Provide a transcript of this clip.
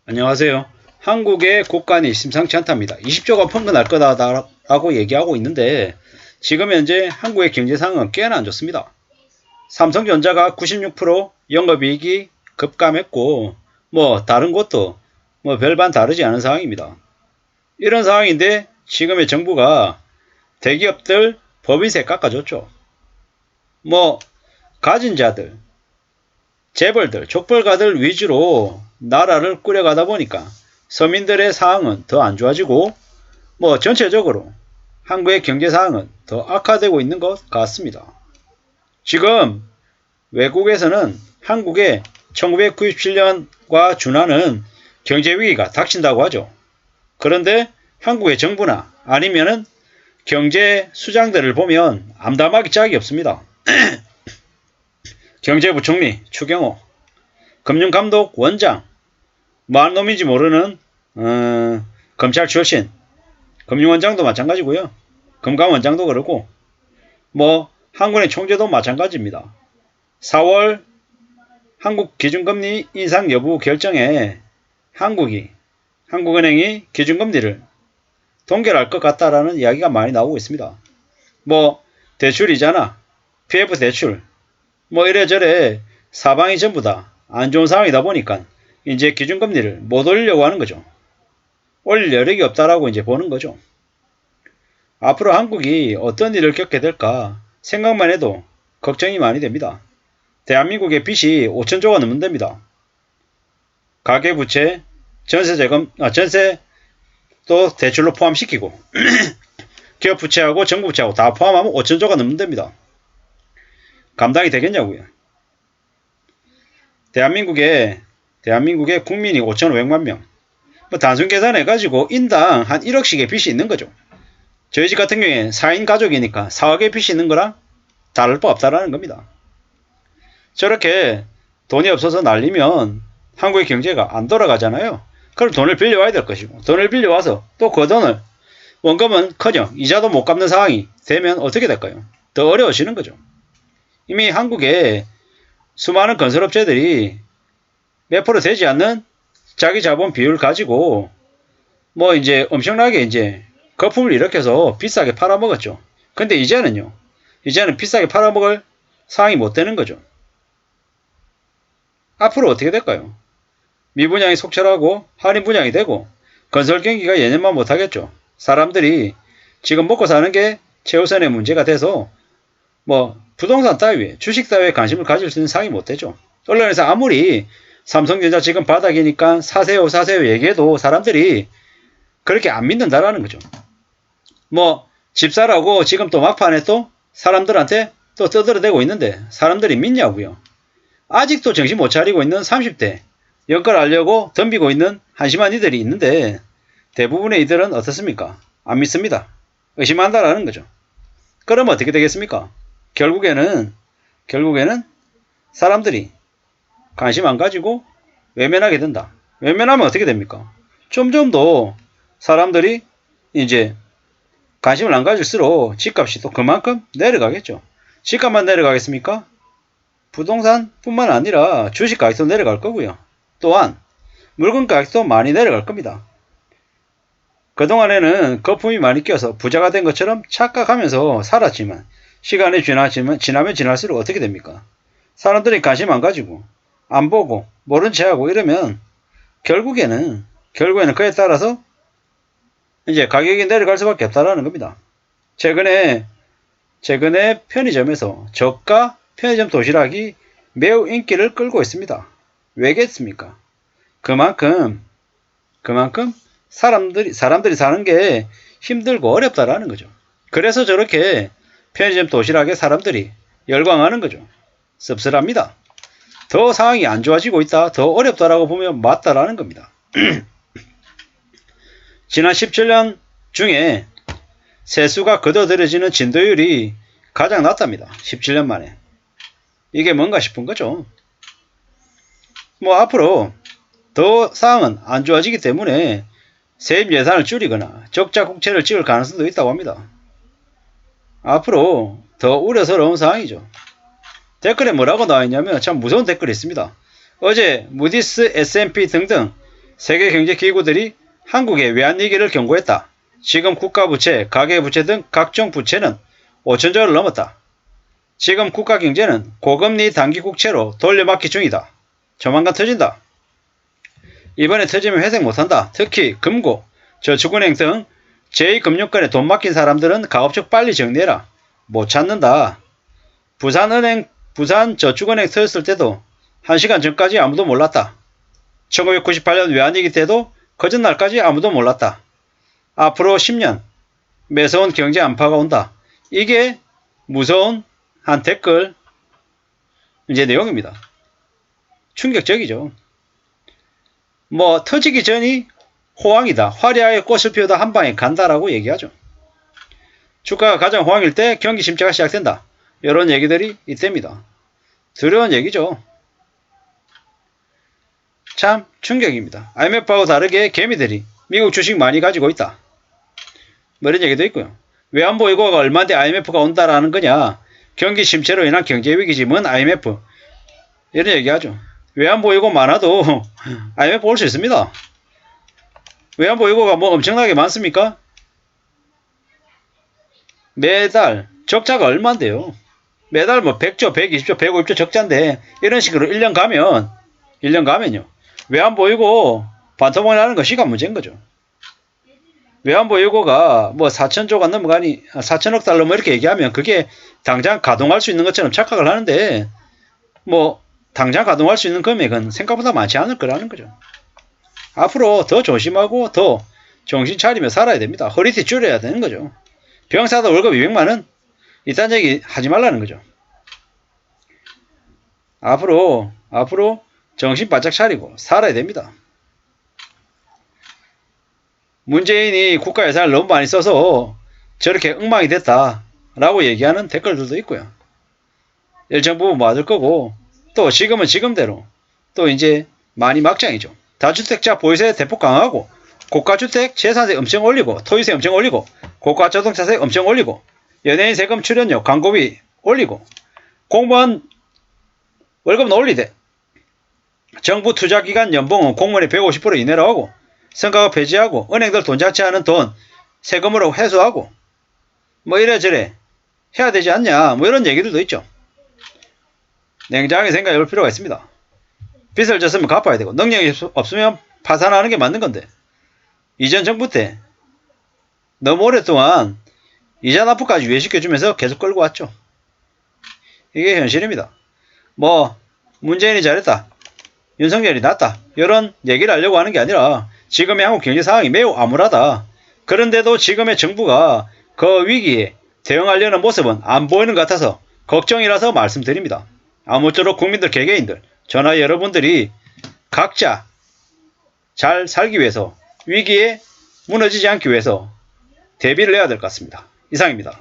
안녕하세요. 한국의 국간이 심상치 않답니다. 20조가 펑크 날 거다라고 얘기하고 있는데 지금 현재 한국의 경제 상황은 꽤나 안 좋습니다. 삼성전자가 96% 영업이익이 급감했고 다른 곳도 별반 다르지 않은 상황입니다. 이런 상황인데 지금의 정부가 대기업들 법인세 깎아줬죠. 가진 자들, 재벌들, 족벌가들 위주로 나라를 꾸려가다 보니까 서민들의 상황은 더 안 좋아지고 전체적으로 한국의 경제 상황은 더 악화되고 있는 것 같습니다. 지금 외국에서는 한국의 1997년과 준하는 경제 위기가 닥친다고 하죠. 그런데 한국의 정부나 아니면은 경제 수장들을 보면 암담하기 짝이 없습니다. 경제부총리 추경호, 금융감독 원장, 뭐한 놈인지 모르는 검찰 출신 금융원장도 마찬가지고요. 금감원장도 그렇고 한국은행 총재도 마찬가지입니다. 4월 한국 기준금리 인상 여부 결정에 한국은행이 기준금리를 동결할 것 같다라는 이야기가 많이 나오고 있습니다. 대출 이자나 PF 대출 이래저래 사방이 전부 다 안 좋은 상황이다 보니까 이제 기준금리를 못 올리려고 하는 거죠. 올릴 여력이 없다라고 이제 보는 거죠. 앞으로 한국이 어떤 일을 겪게 될까 생각만 해도 걱정이 많이 됩니다. 대한민국의 빚이 5천조가 넘는답니다. 가계부채, 전세자금, 전세도 대출로 포함시키고 기업부채하고 정부부채하고 다 포함하면 5천조가 넘는답니다. 감당이 되겠냐고요. 대한민국의 국민이 5,500만 명. 단순 계산해가지고 인당 한 1억씩의 빚이 있는 거죠. 저희 집 같은 경우에 4인 가족이니까 4억의 빚이 있는 거랑 다를 바 없다라는 겁니다. 저렇게 돈이 없어서 날리면 한국의 경제가 안 돌아가잖아요. 그럼 돈을 빌려와야 될 것이고, 돈을 빌려와서 또 그 돈을 원금은 커녕 이자도 못 갚는 상황이 되면 어떻게 될까요? 더 어려워지는 거죠. 이미 한국에 수많은 건설업체들이 몇 프로 되지 않는 자기 자본 비율 가지고 이제 엄청나게 이제 거품을 일으켜서 비싸게 팔아먹었죠. 근데 이제는 비싸게 팔아먹을 상황이 못 되는 거죠. 앞으로 어떻게 될까요? 미분양이 속철하고 할인 분양이 되고 건설 경기가 예년만 못하겠죠. 사람들이 지금 먹고 사는 게 최우선의 문제가 돼서 부동산 따위에 주식 따위에 관심을 가질 수 있는 상황이 못 되죠. 언론에서 아무리 삼성전자 지금 바닥이니까 사세요 얘기해도 사람들이 그렇게 안 믿는다라는 거죠. 집 사라고 지금 또 막판에 또 사람들한테 또 떠들어대고 있는데 사람들이 믿냐고요. 아직도 정신 못 차리고 있는 30대 연끌 하려고 덤비고 있는 한심한 이들이 있는데 대부분의 이들은 어떻습니까? 안 믿습니다. 의심한다라는 거죠. 그럼 어떻게 되겠습니까? 결국에는 사람들이 관심 안 가지고 외면하게 된다. 외면하면 어떻게 됩니까? 점점 더 사람들이 이제 관심을 안 가질수록 집값이 또 그만큼 내려가겠죠. 집값만 내려가겠습니까? 부동산 뿐만 아니라 주식 가격도 내려갈 거고요. 또한 물건 가격도 많이 내려갈 겁니다. 그동안에는 거품이 많이 껴서 부자가 된 것처럼 착각하면서 살았지만 시간이 지나면 지날수록 어떻게 됩니까? 사람들이 관심 안 가지고 안 보고 모른 채 하고 이러면 결국에는 그에 따라서 이제 가격이 내려갈 수밖에 없다라는 겁니다. 최근에 편의점에서 저가 편의점 도시락이 매우 인기를 끌고 있습니다. 왜겠습니까? 그만큼 사람들이 사는 게 힘들고 어렵다라는 거죠. 그래서 저렇게 편의점 도시락에 사람들이 열광하는 거죠. 씁쓸합니다. 더 상황이 안 좋아지고 있다, 더 어렵다라고 보면 맞다라는 겁니다. 지난 17년 중에 세수가 거둬들여지는 진도율이 가장 낮답니다. 17년 만에. 이게 뭔가 싶은 거죠. 앞으로 더 상황은 안 좋아지기 때문에 세입 예산을 줄이거나 적자 국채를 찍을 가능성도 있다고 합니다. 앞으로 더 우려스러운 상황이죠. 댓글에 뭐라고 나와있냐면 참 무서운 댓글이 있습니다. 어제 무디스, S&P 등등 세계 경제 기구들이 한국의 외환위기를 경고했다. 지금 국가부채, 가계부채 등 각종 부채는 5천조를 넘었다. 지금 국가 경제는 고금리 단기 국채로 돌려막기 중이다. 조만간 터진다. 이번에 터지면 회생 못한다. 특히 금고, 저축은행 등 제2금융권에 돈 맡긴 사람들은 가급적 빨리 정리해라. 못 찾는다. 부산저축은행 터졌을 때도 1시간 전까지 아무도 몰랐다. 1998년 외환위기 때도 그 전날까지 아무도 몰랐다. 앞으로 10년 매서운 경제 안파가 온다. 이게 무서운 한 댓글 이제 내용입니다. 충격적이죠. 뭐 터지기 전이 호황이다. 화려하게 꽃을 피우다 한방에 간다라고 얘기하죠. 주가가 가장 호황일 때 경기 침체가 시작된다. 이런 얘기들이 이때입니다. 두려운 얘기죠. 참 충격입니다. IMF하고 다르게 개미들이 미국 주식 많이 가지고 있다. 뭐 이런 얘기도 있고요. 외환보유고가 얼마인데 IMF가 온다라는 거냐. 경기 침체로 인한 경제위기지 뭔 IMF. 이런 얘기하죠. 외환보유고 많아도 IMF 올 수 있습니다. 외환보유고가 뭐 엄청나게 많습니까? 매달 적자가 얼만데요. 매달 뭐 100조, 120조, 150조 적자인데 이런 식으로 1년 가면요. 외환보유고 반토막이 나는 거 시간 문제인 거죠. 외환보유고가 뭐 4천조가 넘어가니 4천억 달러 뭐 이렇게 얘기하면 그게 당장 가동할 수 있는 것처럼 착각을 하는데 뭐 당장 가동할 수 있는 금액은 생각보다 많지 않을 거라는 거죠. 앞으로 더 조심하고 더 정신 차리며 살아야 됩니다. 허리띠 줄여야 되는 거죠. 병사도 월급 200만원? 이딴 얘기 하지 말라는 거죠. 앞으로 정신 바짝 차리고 살아야 됩니다. 문재인이 국가 예산을 너무 많이 써서 저렇게 엉망이 됐다라고 얘기하는 댓글들도 있고요. 일정부분 맞을 거고 또 지금은 지금대로 또 이제 많이 막장이죠. 다주택자 보유세 대폭 강화하고 고가주택 재산세 엄청 올리고 토지세 엄청 올리고 고가자동차세 엄청 올리고 연예인 세금 출연료 광고비 올리고 공무원 월급은 올리되 정부 투자기관 연봉은 공무원의 150% 이내로 하고 성과급 폐지하고 은행들 돈 잡지 않은 돈 세금으로 회수하고 뭐 이래저래 해야 되지 않냐 뭐 이런 얘기들도 있죠. 냉정하게 생각해 볼 필요가 있습니다. 빚을 졌으면 갚아야 되고 능력이 없으면 파산하는 게 맞는 건데 이전 정부 때 너무 오랫동안 이자 납부까지 유예시켜주면서 계속 끌고 왔죠. 이게 현실입니다. 뭐 문재인이 잘했다. 윤석열이 낫다. 이런 얘기를 하려고 하는 게 아니라 지금의 한국 경제 상황이 매우 암울하다. 그런데도 지금의 정부가 그 위기에 대응하려는 모습은 안 보이는 것 같아서 걱정이라서 말씀드립니다. 아무쪼록 국민들 개개인들 저나 여러분들이 각자 잘 살기 위해서 위기에 무너지지 않기 위해서 대비를 해야 될 것 같습니다. 이상입니다.